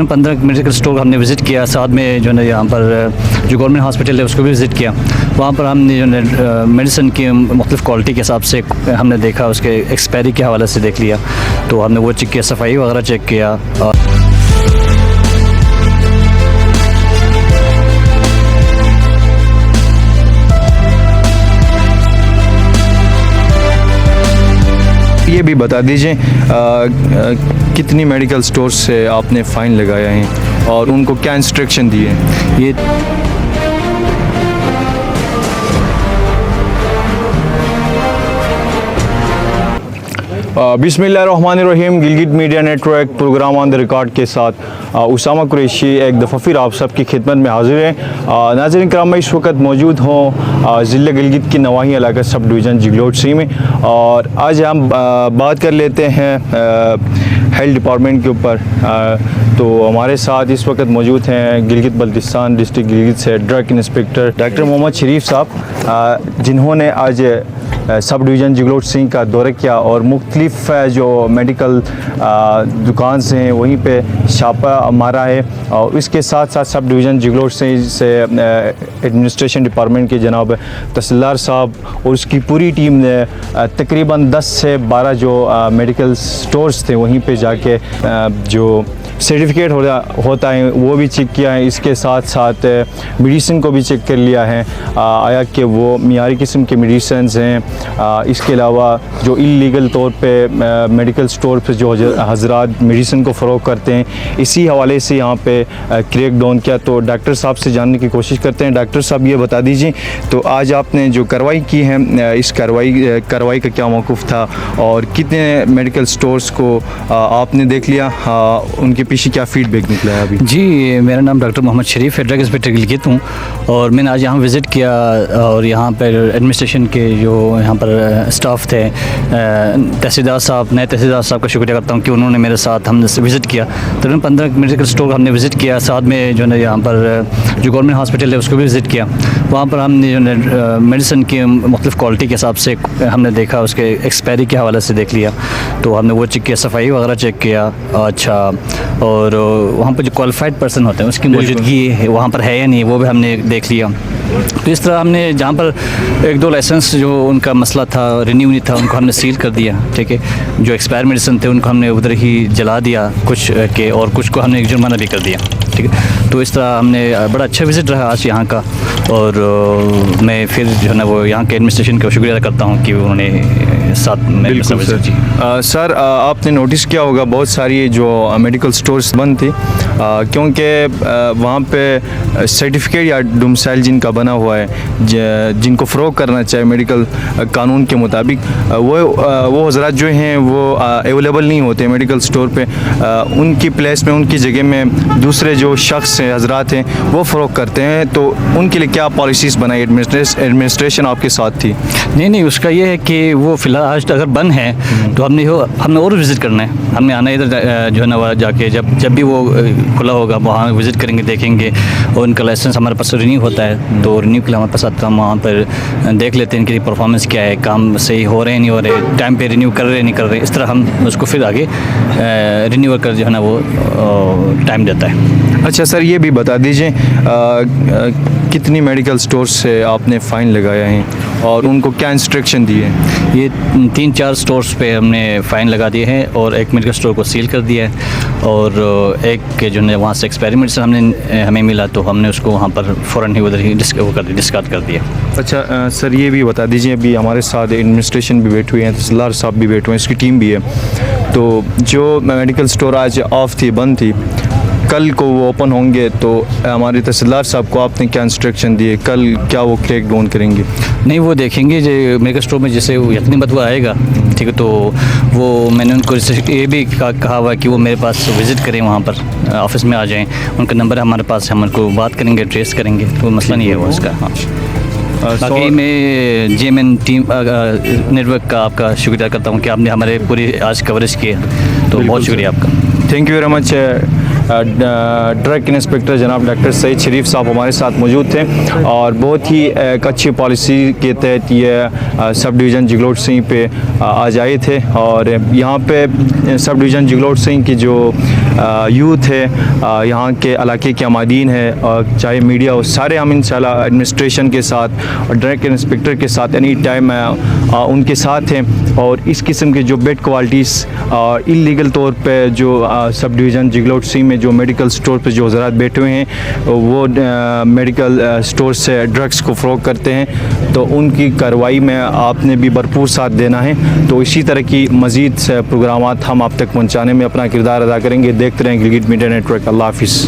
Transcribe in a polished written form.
तकरीबन 15 medical store हमने visit किया, साथ में जो है यहाँ पर जो गवर्नमेंट हॉस्पिटल है उसको भी विज़िट किया। वहाँ पर हमने जो है मेडिसिन की मुख्तलिफ़ क्वालिटी के हिसाब से हमने देखा, उसके एक्सपायरी के हवाले से देख लिया, तो हमने वो चेक किया, सफाई वगैरह चेक किया। ये भी बता दीजिए कितनी मेडिकल स्टोर से आपने फ़ाइन लगाया है और उनको क्या इंस्ट्रक्शन दिए हैं? ये बिस्मिल्लाहिर्रहमानिर्रहीम। Gilgit media network programme on the record के साथ उसामा कुरैशी एक दफ़ा फिर आप सब की खिदमत में हाजिर हैं। नाज़रीन कराम, मैं इस वक्त मौजूद हूँ ज़िला गिलगित की नवाही इलाका सब डिवीज़न जिगलोट सी में, और आज हम बात कर लेते हैं हेल्थ डिपार्टमेंट के ऊपर। तो हमारे साथ इस वक्त मौजूद हैं गिलगित बल्तिस्तान डिस्ट्रिक्ट गिलगित से ड्रग इंस्पेक्टर डॉक्टर मोहम्मद शरीफ साहब, जिन्होंने आज सब डिवीज़न जिगलोट सिंह का दौरा किया और मुख्तलिफ जो मेडिकल दुकान हैं वहीं पे छापा मारा है। और इसके साथ साथ सब डिवीज़न जिगलोट सिंह से एडमिनिस्ट्रेशन डिपार्टमेंट के जनाब तहसीलदार साहब और उसकी पूरी टीम ने तकरीबन 10 से 12 जो मेडिकल स्टोर्स थे वहीं पे जाके जो सर्टिफिकेट होता है वो भी चेक किया है। इसके साथ साथ मेडिसिन को भी चेक कर लिया है आया कि वो मियारी किस्म के मेडिसिन हैं। इसके अलावा जो इलीगल तौर पे मेडिकल स्टोर पे जो हजरात मेडिसिन को फ़रोग़ करते हैं, इसी हवाले से यहाँ पे क्रैक डाउन किया। तो डॉक्टर साहब से जानने की कोशिश करते हैं। डॉक्टर साहब ये बता दीजिए, तो आज आपने जो कार्रवाई की है, इस कार्रवाई का क्या मौक़िफ़ था और कितने मेडिकल स्टोर्स को आपने देख लिया, उनके पीछे क्या फीडबैक निकला है अभी? जी, मेरा नाम डॉक्टर मोहम्मद शरीफ है, ड्रग इंस्पेक्टर गिलगित हूँ, और मैंने आज यहाँ विज़िट किया और यहाँ पर एडमिनिस्ट्रेशन के जो यहाँ पर स्टाफ थे, तहसीलदार साहब, नए तहसीलदार साहब का शुक्रिया करता हूँ कि उन्होंने मेरे साथ हमने विज़िट किया। तकरीबन 15 मेडिकल स्टोर हमने विज़िट किया, साथ में जो है यहाँ पर जो गवर्नमेंट हॉस्पिटल है उसको भी विज़िट किया। वहाँ पर हमने जो है मेडिसिन की मुख्तलिफ़ क्वालिटी के हिसाब से हमने देखा, उसके एक्सपायरी के हवाले से देख लिया, तो हमने वो चेक किया, सफाई वगैरह चेक किया। अच्छा, और वहाँ पर जो क्वालिफाइड पर्सन होते हैं उसकी मौजूदगी वहाँ पर है या नहीं वो भी हमने देख लिया। तो इस तरह हमने जहाँ पर 1-2 लाइसेंस जो उनका मसला था, रिन्यू नहीं था, उनको हमने सील कर दिया, ठीक है। जो एक्सपायर मेडिसिन थे उनको हमने उधर ही जला दिया कुछ के, और कुछ को हमने जुर्माना भी कर दिया, ठीक है। तो इस तरह हमने बड़ा अच्छा विज़िट रहा आज यहाँ का, और मैं फिर जो है ना वो यहाँ के एडमिनिस्ट्रेशन का शुक्रिया करता हूँ कि उन्होंने साथ में सर, आपने नोटिस किया होगा बहुत सारी जो मेडिकल स्टोर्स बंद थी क्योंकि वहाँ पे सर्टिफिकेट या डोमिसाइल जिनका बना हुआ है, जिनको फ़रोग़ करना चाहिए मेडिकल कानून के मुताबिक, वो हज़रात जो हैं वो अवेलेबल नहीं होते मेडिकल स्टोर पे। उनकी प्लेस में, उनकी जगह में दूसरे जो शख्स हैं, हज़रात हैं, वो फ़रोग़ करते हैं। तो उनके लिए क्या पॉलिसीज़ बनाई एडमिनिस्ट्रेशन आपके साथ थी? नहीं, उसका ये है कि वो फ़िलहाल आज अगर बंद है तो हमने और विज़िट करना है, हमने आना इधर जो है ना वह जाके जब भी वो खुला होगा वहाँ विज़िट करेंगे, देखेंगे, और उनका लाइसेंस हमारे पास रिन्यू होता है, तो रिन्यू के लिए हमारे पास आता, हम वहाँ पर देख लेते हैं इनकी परफॉर्मेंस क्या है, काम सही हो रहे हैं नहीं हो रहे, टाइम पे रिन्यू कर रहे नहीं कर रहे, इस तरह हम उसको फिर आगे रिन्यू कर जो है ना वो टाइम देता है। अच्छा सर, ये भी बता दीजिए कितनी मेडिकल स्टोर से आपने फ़ाइन लगाया है और उनको क्या इंस्ट्रक्शन दिए हैं? ये 3-4 स्टोर्स पे हमने फ़ाइन लगा दिए हैं और एक मेडिकल स्टोर को सील कर दिया है, और एक जो है वहाँ से एक्सपायरी मेडिसिन हमें मिला तो हमने उसको वहाँ पर फ़ौरन ही उधर ही डिस्कार्ड कर दिया। अच्छा सर, ये भी बता दीजिए, अभी हमारे साथ एडमिनिस्ट्रेशन भी बैठे हुए हैं, तहसीलदार साहब भी बैठे हुए हैं, इसकी टीम भी है, तो जो मेडिकल स्टोर आज ऑफ थी, बंद थी, कल को वो ओपन होंगे, तो हमारे तहसीलदार साहब को आपने क्या इंस्ट्रक्शन दिए, कल क्या वो क्रैक डाउन करेंगे? नहीं, वो देखेंगे जो मेडिकल स्टोर में जैसे यकीनी बदवा आएगा, ठीक है, तो वो मैंने उनको ये भी कहा हुआ कि वो मेरे पास विज़िट करें, वहाँ पर ऑफिस में आ जाएं, उनका नंबर है हमारे पास, हम उनको बात करेंगे, ट्रेस करेंगे, तो मसला नहीं है वो उसका। हाँ, बाकी मैं GMN टीम नेटवर्क का आपका शुक्रिया करता हूँ कि आपने हमारे पूरी आज कवरेज की है, तो बहुत शुक्रिया आपका। Thank you very much drug inspector जनाब डॉक्टर सईद शरीफ साहब हमारे साथ मौजूद थे और बहुत ही एक अच्छी पॉलिसी के तहत ये सब डिवीज़न जिगलोट सिंह पे आज आए थे और यहाँ पे सब डिवीज़न जिगलोट सिंह की जो यूथ है, यहाँ के इलाके के अमादीन है और चाहे मीडिया हो, सारे हम इंशाल्लाह एडमिनिस्ट्रेशन के साथ और ड्रग इंस्पेक्टर के साथ एनी टाइम उनके साथ हैं और इस किस्म के जो बेड क्वालिटीज़ और इलीगल तौर पे जो सब डिवीज़न जिगलोट सिंह में जो मेडिकल स्टोर पे जो हज़रात बैठे हुए हैं वो मेडिकल स्टोर से ड्रग्स को फ़रोग़ करते हैं, तो उनकी कार्रवाई में आपने भी भरपूर साथ देना है। तो इसी तरह की मज़ीद प्रोग्रामात हम आप तक पहुँचाने में अपना किरदार अदा करेंगे। देखते रहें गिलगित मीडिया नेटवर्क। अल्लाह हाफ़िज़।